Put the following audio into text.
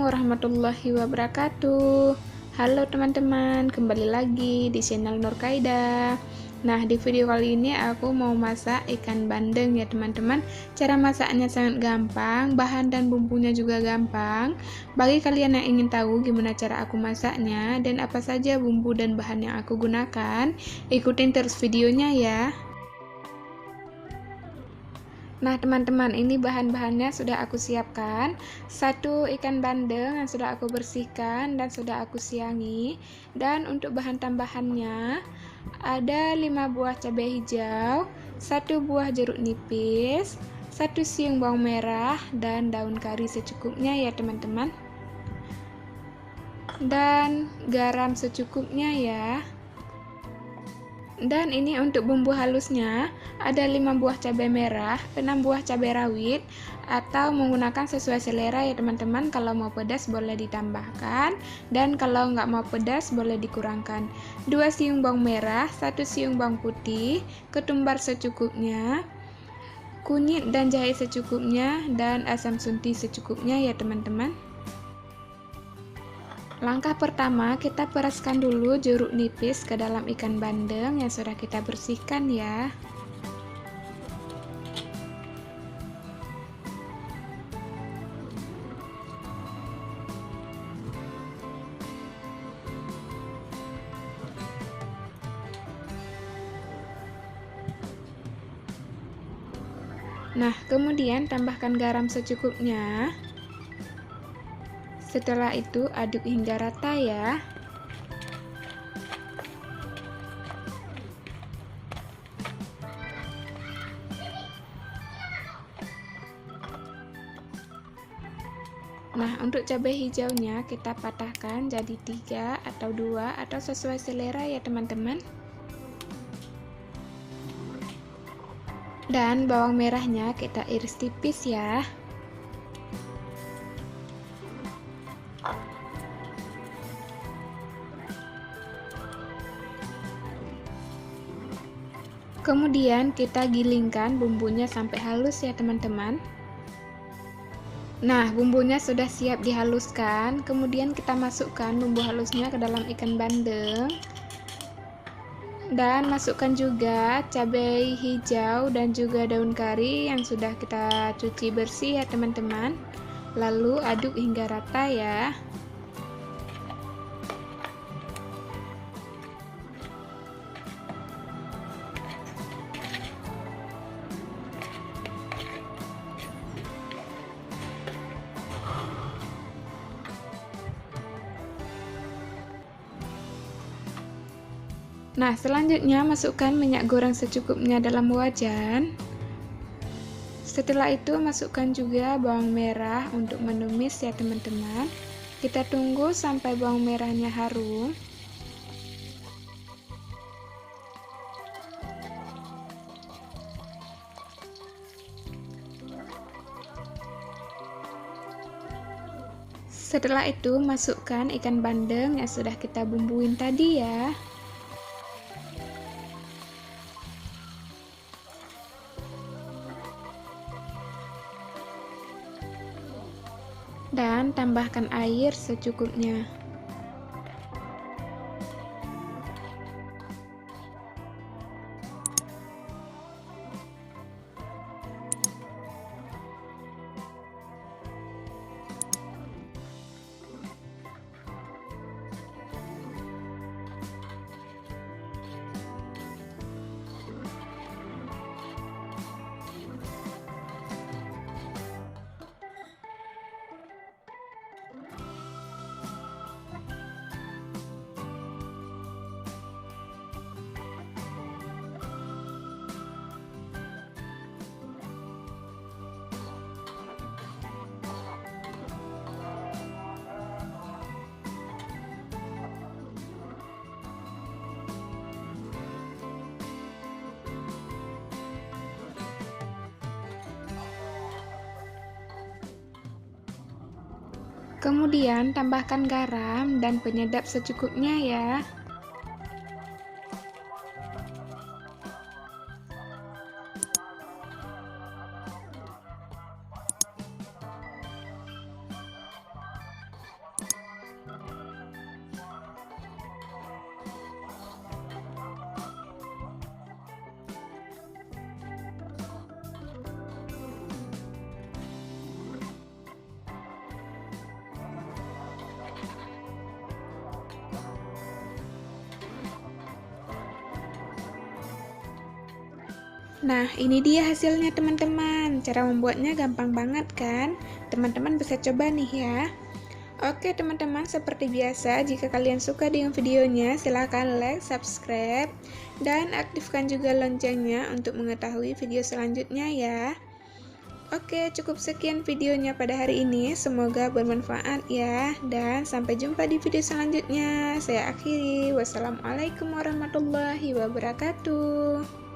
warahmatullahi wabarakatuh. Halo teman-teman, kembali lagi di channel Nurkaida. Nah, di video kali ini aku mau masak ikan bandeng ya teman-teman. Cara masaknya sangat gampang, bahan dan bumbunya juga gampang. Bagi kalian yang ingin tahu gimana cara aku masaknya dan apa saja bumbu dan bahan yang aku gunakan, ikutin terus videonya ya. Nah teman-teman, ini bahan-bahannya sudah aku siapkan. 1 ikan bandeng yang sudah aku bersihkan dan sudah aku siangi. Dan untuk bahan tambahannya ada 5 buah cabai hijau, 1 buah jeruk nipis, 1 siung bawang merah, dan daun kari secukupnya ya teman-teman. Dan garam secukupnya ya. Dan ini untuk bumbu halusnya ada 5 buah cabai merah, 6 buah cabai rawit, atau menggunakan sesuai selera ya teman-teman. Kalau mau pedas boleh ditambahkan, dan kalau nggak mau pedas boleh dikurangkan. 2 siung bawang merah, 1 siung bawang putih, ketumbar secukupnya, kunyit dan jahe secukupnya, dan asam sunti secukupnya ya teman-teman. Langkah pertama, kita peraskan dulu jeruk nipis ke dalam ikan bandeng yang sudah kita bersihkan ya. Nah, kemudian tambahkan garam secukupnya. Setelah itu aduk hingga rata ya. Nah, untuk cabai hijaunya kita patahkan jadi 3 atau 2 atau sesuai selera ya teman-teman. Dan bawang merahnya kita iris tipis ya. Kemudian kita gilingkan bumbunya sampai halus ya teman-teman. Nah, bumbunya sudah siap dihaluskan. Kemudian kita masukkan bumbu halusnya ke dalam ikan bandeng. Dan masukkan juga cabai hijau dan juga daun kari yang sudah kita cuci bersih ya teman-teman. Lalu aduk hingga rata ya. Nah, selanjutnya masukkan minyak goreng secukupnya dalam wajan. Setelah itu masukkan juga bawang merah untuk menumis ya teman-teman. Kita tunggu sampai bawang merahnya harum. Setelah itu masukkan ikan bandeng yang sudah kita bumbuin tadi ya. Dan tambahkan air secukupnya. Kemudian tambahkan garam dan penyedap secukupnya ya. Nah, ini dia hasilnya teman-teman. Cara membuatnya gampang banget kan? Teman-teman bisa coba nih ya. Oke teman-teman, seperti biasa, jika kalian suka dengan videonya, silahkan like, subscribe, dan aktifkan juga loncengnya untuk mengetahui video selanjutnya ya. Oke, cukup sekian videonya pada hari ini. Semoga bermanfaat ya. Dan sampai jumpa di video selanjutnya. Saya akhiri. Wassalamualaikum warahmatullahi wabarakatuh.